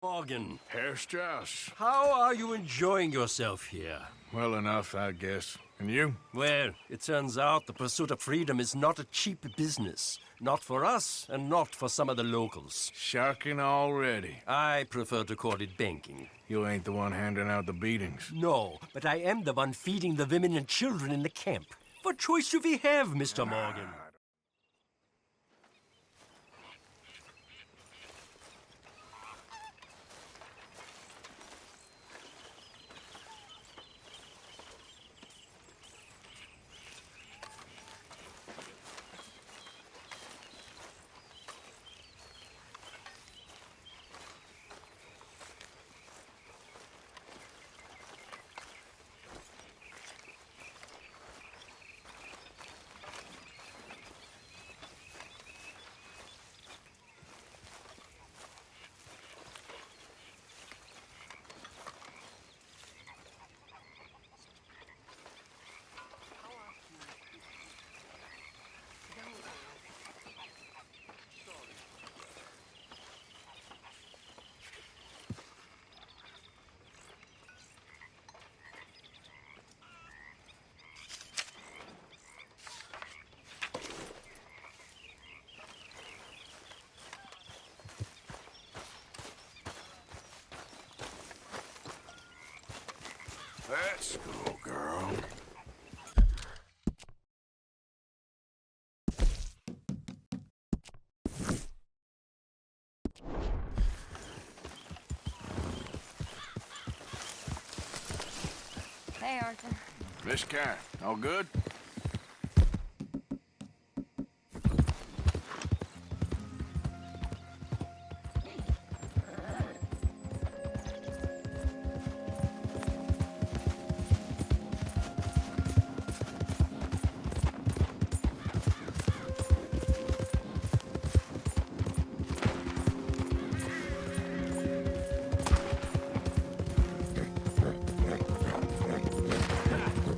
Morgan, Here's Josh. how are you enjoying yourself here? Well enough, I guess. And you? Well, it turns out the pursuit of freedom is not a cheap business. Not for us, and not for some of the locals. Shocking already. I prefer to call it banking. You ain't the one handing out the beatings. No, but I am the one feeding the women and children in the camp. What choice do we have, Mr. Morgan? Let's go, girl. Hey, Arthur. Miss Karen, all good?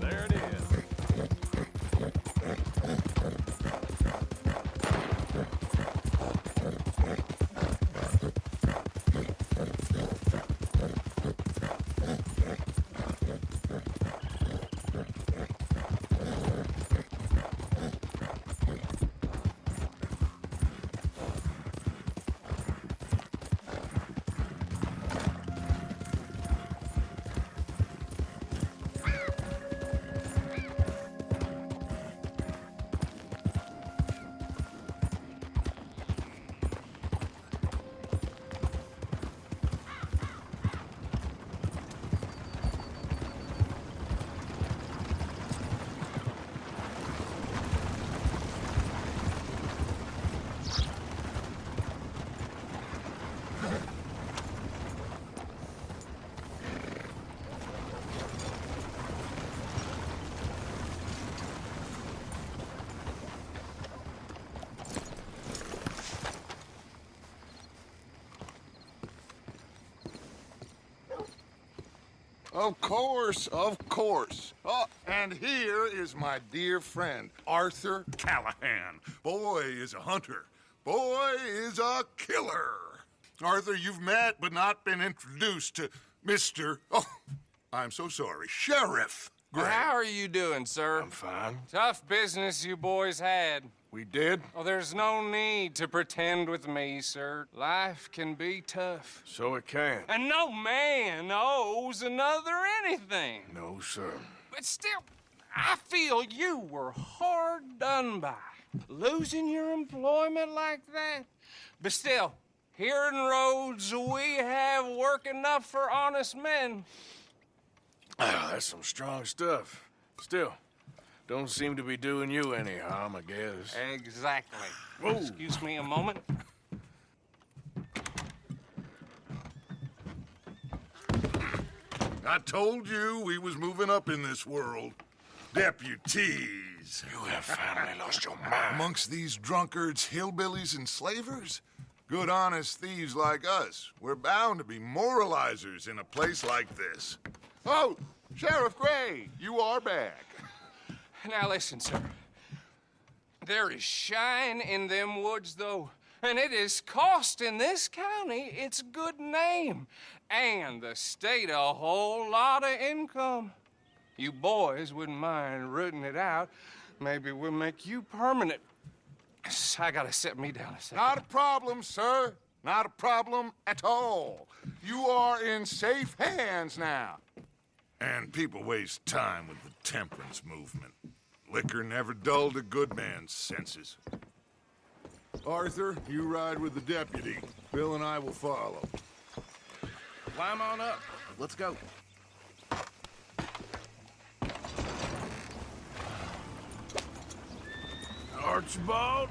There it is. Of course, of course. Oh, and here is my dear friend, Arthur Callahan. Boy is a hunter. Boy is a killer. Arthur, you've met but not been introduced to Mr. Oh, I'm so sorry, Sheriff Gray. How are you doing, sir? I'm fine. Tough business you boys had. We did? Oh, there's no need to pretend with me, sir. Life can be tough. So it can. And no man owes another anything. No, sir. But still, I feel you were hard done by. Losing your employment like that. But still, here in Rhodes, we have work enough for honest men. Ah, that's some strong stuff. Still, don't seem to be doing you any harm, I guess. Exactly. Whoa. Excuse me a moment. I told you we was moving up in this world. Deputies. You have finally lost your mind. Amongst these drunkards, hillbillies, and slavers? Good, honest thieves like us. We're bound to be moralizers in a place like this. Oh, Sheriff Gray, you are back. Now listen, sir. There is shine in them woods, though. and it is costing this county its good name and the state a whole lot of income. You boys wouldn't mind rooting it out. Maybe we'll make you permanent. I gotta set me down a second. Not a problem, sir. Not a problem at all. You are in safe hands now. And people waste time with the temperance movement. Liquor never dulled a good man's senses. Arthur, you ride with the deputy. Bill and I will follow. Climb on up. Let's go. Archibald?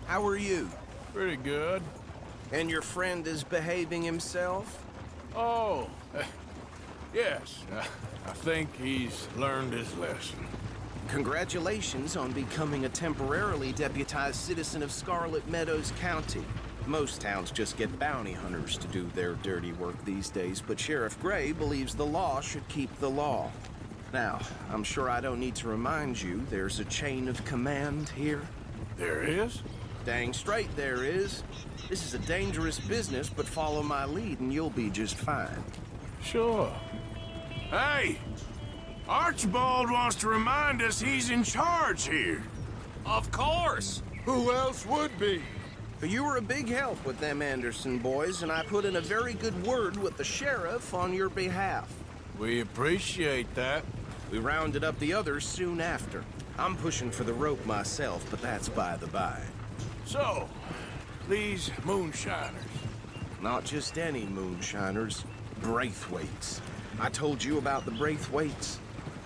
How are you? Pretty good. And your friend is behaving himself? Oh, yes. I think he's learned his lesson. Congratulations on becoming a temporarily deputized citizen of Scarlet Meadows County. Most towns just get bounty hunters to do their dirty work these days, but Sheriff Gray believes the law should keep the law. Now, I'm sure I don't need to remind you there's a chain of command here. There is? Dang straight there is. This is a dangerous business, but follow my lead and you'll be just fine. Sure. Hey! Archibald wants to remind us he's in charge here. Of course. Who else would be? You were a big help with them Anderson boys, and I put in a very good word with the sheriff on your behalf. We appreciate that. We rounded up the others soon after. I'm pushing for the rope myself, but that's by the by. So, these moonshiners. Not just any moonshiners, Braithwaites. I told you about the Braithwaites.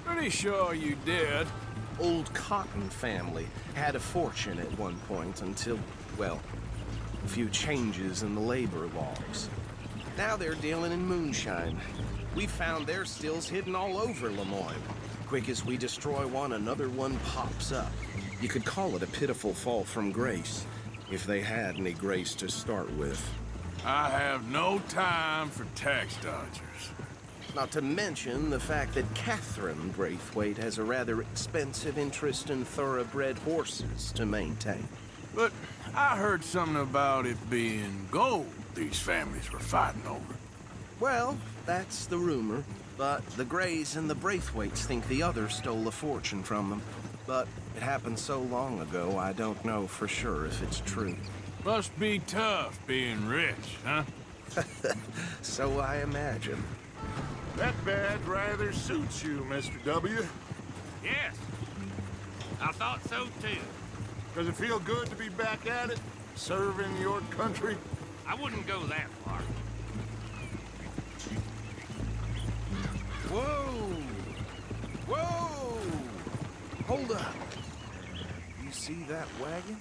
Pretty sure you did. Old Cotton family had a fortune at one point until, well, a few changes in the labor laws. Now they're dealing in moonshine. We found their stills hidden all over Lemoyne. Quick as we destroy one, another one pops up. You could call it a pitiful fall from grace, if they had any grace to start with. I have no time for tax dodgers. Not to mention the fact that Catherine Braithwaite has a rather expensive interest in thoroughbred horses to maintain. But I heard something about it being gold these families were fighting over. Well, that's the rumor. But the Grays and the Braithwaites think the others stole a fortune from them. But it happened so long ago, I don't know for sure if it's true. Must be tough being rich, huh? So I imagine. That badge rather suits you, Mr. W. Yes, I thought so too. Does it feel good to be back at it, serving your country? I wouldn't go that far. Whoa! Whoa! Hold up. You see that wagon?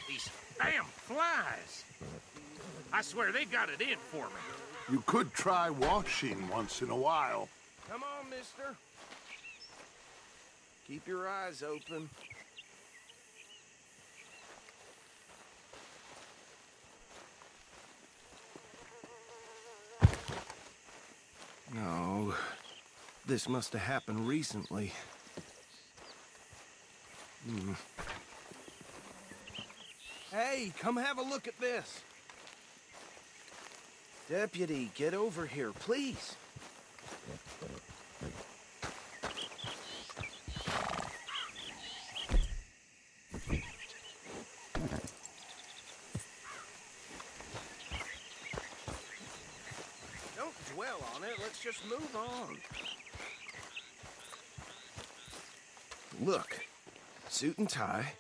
These damn flies. I swear they got it in for me. You could try washing once in a while. Come on, mister. Keep your eyes open. No, this must have happened recently. Hey, come have a look at this. Deputy, get over here, please. Don't dwell on it. Let's just move on. Look, suit and tie,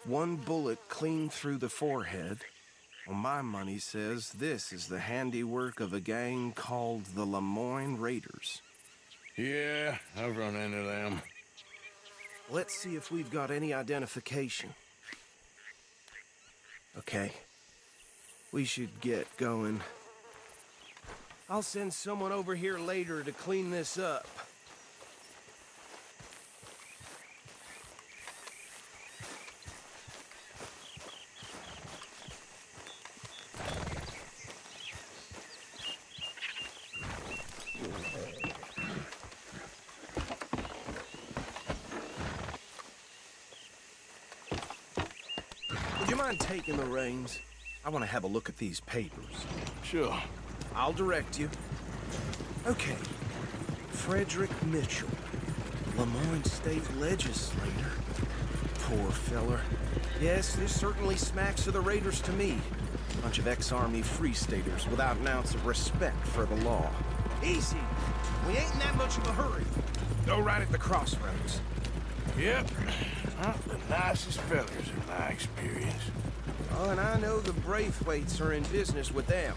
one bullet clean through the forehead. Well, my money says this is the handiwork of a gang called the Lemoyne Raiders. Yeah, I've run into them. Let's see if we've got any identification. Okay. We should get going. I'll send someone over here later to clean this up. mind taking the reins? I want to have a look at these papers. Sure. I'll direct you. Okay. Frederick Mitchell, Lemoyne State Legislator. Poor feller. Yes, this certainly smacks of the Raiders to me. Bunch of ex-Army Free Staters without an ounce of respect for the law. Easy. We ain't in that much of a hurry. Go right at the crossroads. Yep. Not the nicest fellers in my experience. Oh, and I know the Braithwaites are in business with them.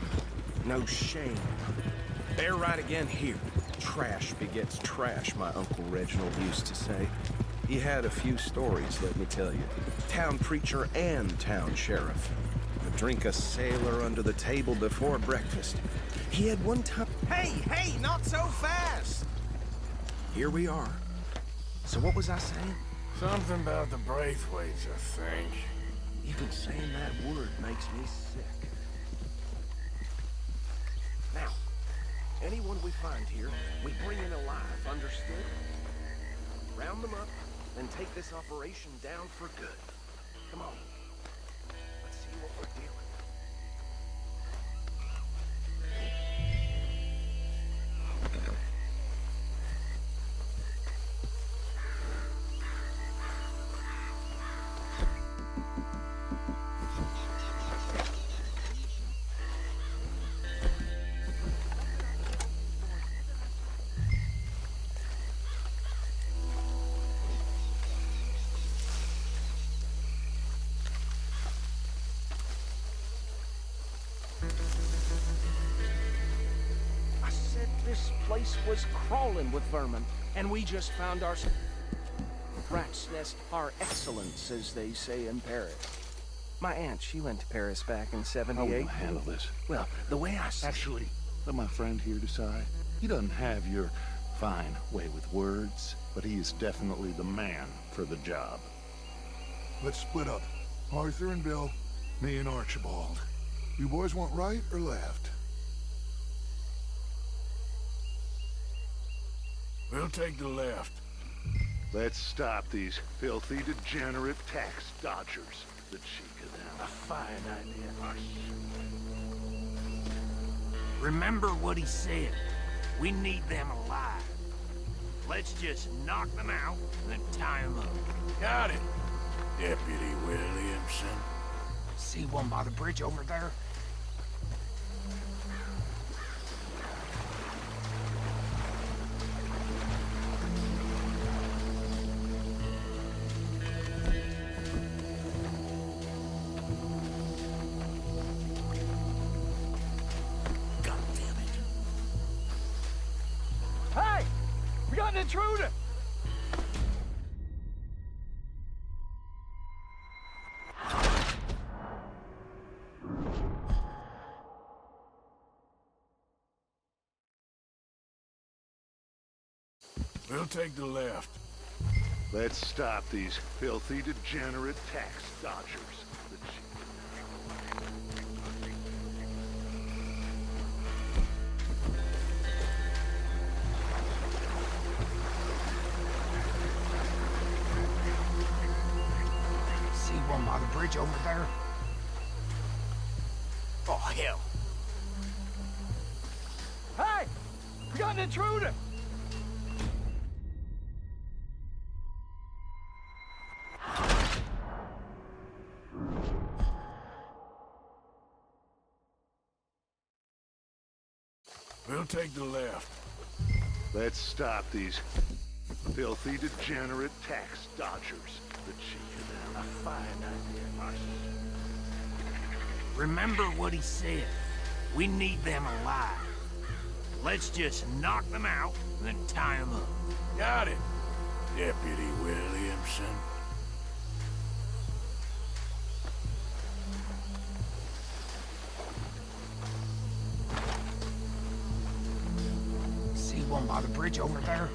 No shame. They're right again here. Trash begets trash, my Uncle Reginald used to say. He had a few stories, let me tell you. Town preacher and town sheriff. Would drink a sailor under the table before breakfast. He had one time... Hey, not so fast! Here we are. So what was I saying? Something about the Braithwaites, I think. Even saying that word makes me sick. Now, anyone we find here, we bring in alive, understood? Round them up, then take this operation down for good. Come on. Let's see what we're dealing with. This place was crawling with vermin, and we just found our rat's nest par excellence, as they say in Paris. My aunt, she went to Paris back in How '78. will handle this? Well, the way I see Actually, let my friend here decide. He doesn't have your fine way with words, but he is definitely the man for the job. Let's split up. Arthur and Bill, me and Archibald. You boys want right or left? We'll take the left. Let's stop these filthy, degenerate tax dodgers. The cheek of them. A fine idea. Remember what he said. We need them alive. Let's just knock them out and then tie them up. Got it, Deputy Williamson. See one by the bridge over there? God damn it. Hey! We got an intruder! We'll take the left. Let's stop these filthy, degenerate tax dodgers. The cheek of them. See one by the bridge over there? Oh, hell. Hey! We got an intruder! We'll take the left. Let's stop these filthy, degenerate tax dodgers. The cheek of them. A fine idea. Remember what he said. We need them alive. Let's just knock them out and then tie them up. Got it, Deputy Williamson. See one by the bridge over there?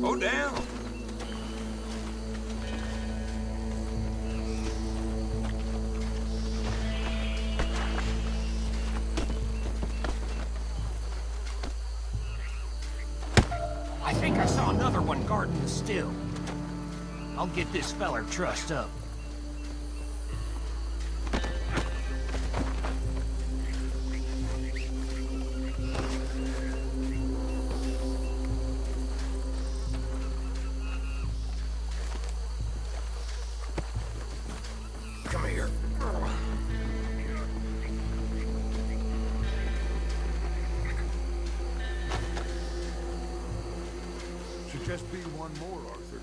Go down. I think I saw another one guarding the still. I'll get this feller trussed up. Come here. Should just be one more, Arthur.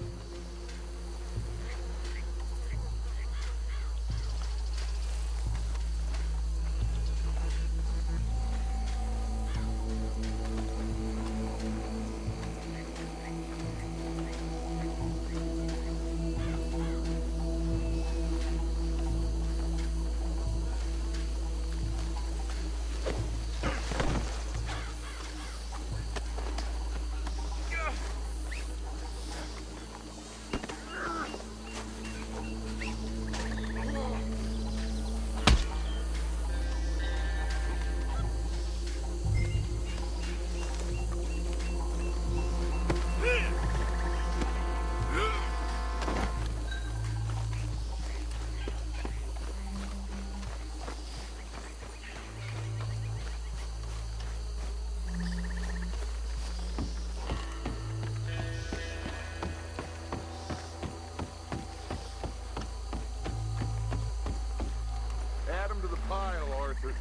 Add 'em to the pile, Arthur.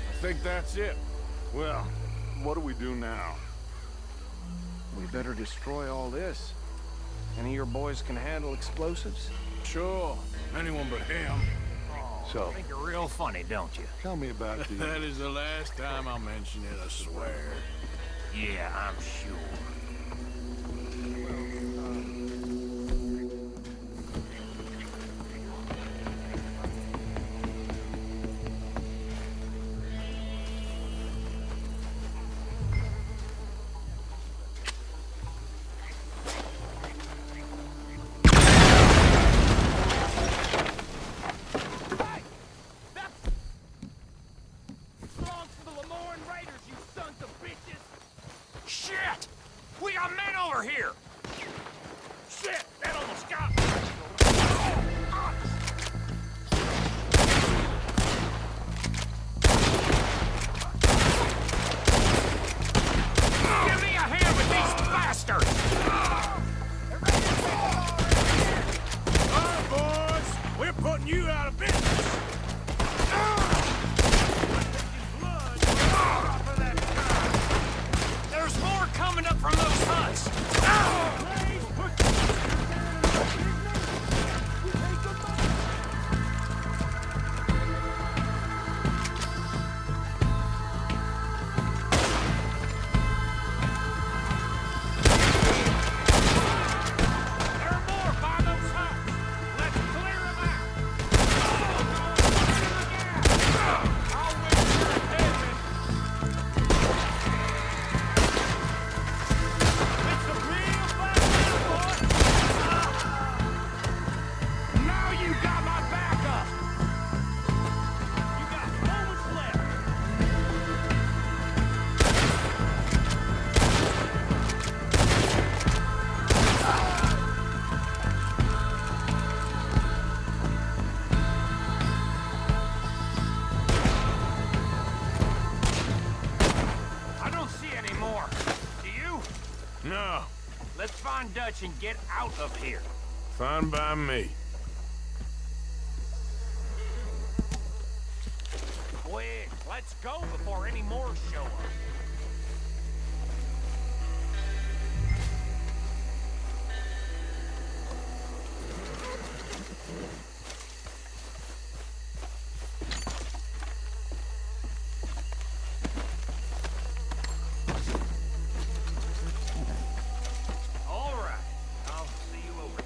I think that's it. Well, what do we do now? We better destroy all this. Any of your boys can handle explosives? Sure. Anyone but him. So, I think you're real funny, don't you? tell me about the... That is the last time I'll mention it, I swear. Yeah, I'm sure. Shit! We got men over here! Shit! That almost got me! Give me a hand with these bastards! All right, boys. We're putting you out of business. There's more coming up from those huts! There are more by those huts! Let's clear them out! I'll wait for your attention! It's a real fast boy! Now you got my backup! You got moments left! I don't see any more. Do you? No. Let's find Dutch and get out of here. Fine by me. Quick, let's go before any more show up. All right, I'll see you over there.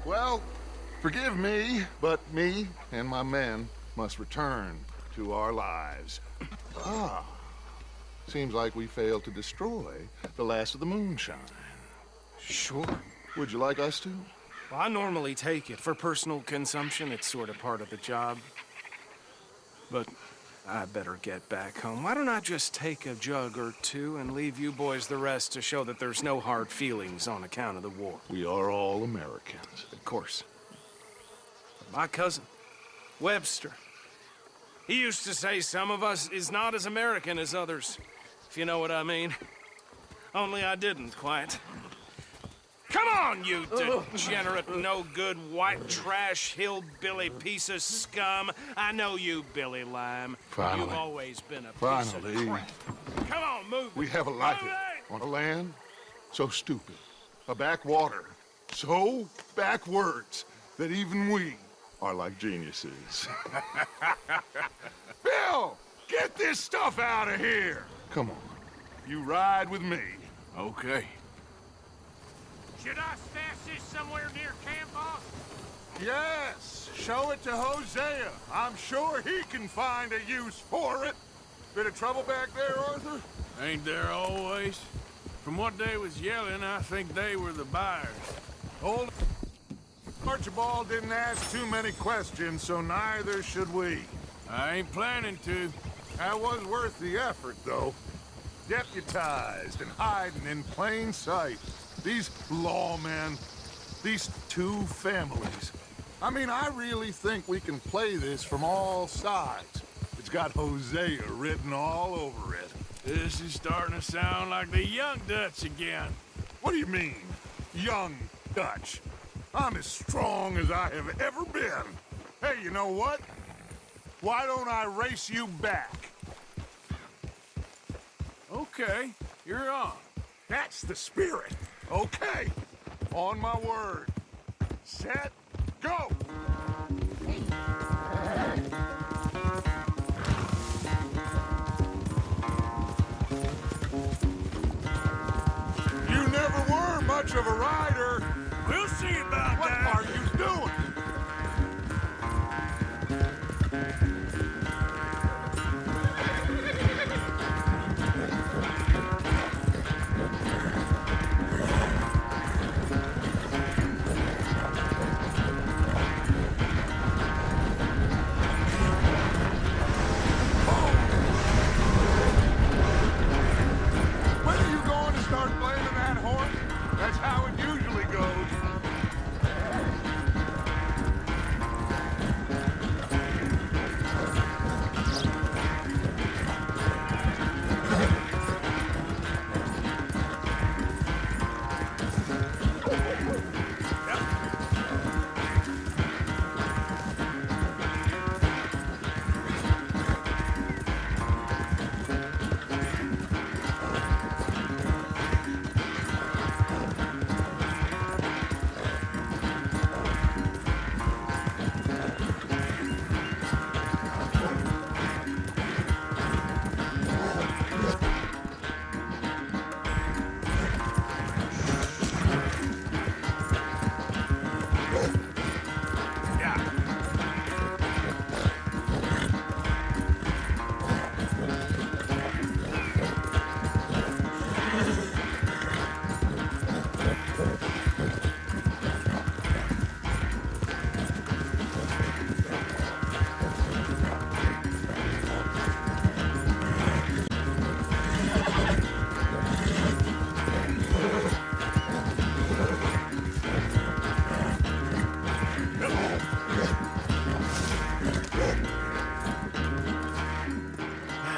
Well, forgive me, but me and my men must return to our lives. Seems like we failed to destroy the last of the moonshine. Sure. Would you like us to? Well, I normally take it. For personal consumption, it's sort of part of the job. But I better get back home. Why don't I just take a jug or two and leave you boys the rest to show that there's no hard feelings on account of the war? We are all Americans. Of course. But my cousin, Webster, he used to say some of us is not as American as others, if you know what I mean. Only I didn't quite. Come on, you degenerate, no-good, white trash, hillbilly piece of scum. I know you, Billy Lime. Finally. You've always been a piece Finally. of crap. Come on, move it. We have a life Move it! on a land so stupid, a backwater so backwards that even we are like geniuses. Bill, get this stuff out of here. Come on, you ride with me. Okay. Should I stash this somewhere near camp, boss? Yes, show it to Hosea. I'm sure he can find a use for it. Bit of trouble back there, Arthur? Ain't there always? From what they was yelling, I think they were the buyers. Old Archibald didn't ask too many questions, so neither should we. I ain't planning to. That was worth the effort, though. Deputized and hiding in plain sight. These lawmen, these two families. I mean, I really think we can play this from all sides. It's got Hosea written all over it. This is starting to sound like the Young Dutch again. What do you mean, young Dutch? I'm as strong as I have ever been. Hey, you know what? Why don't I race you back? Okay, you're on. That's the spirit. Okay, on my word. Set, go! You never were much of a rider. We'll see about What that. are you doing? When are you going to start blaming that horse? That's how it usually goes.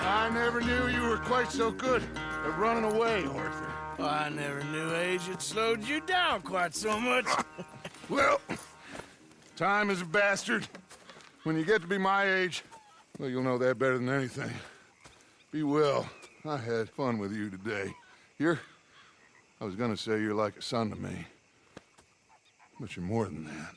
I never knew you were quite so good at running away, Arthur. I never knew age had slowed you down quite so much. Well, time is a bastard. When you get to be my age, well, you'll know that better than anything. Be well. I had fun with you today. I was gonna say you're like a son to me, but you're more than that.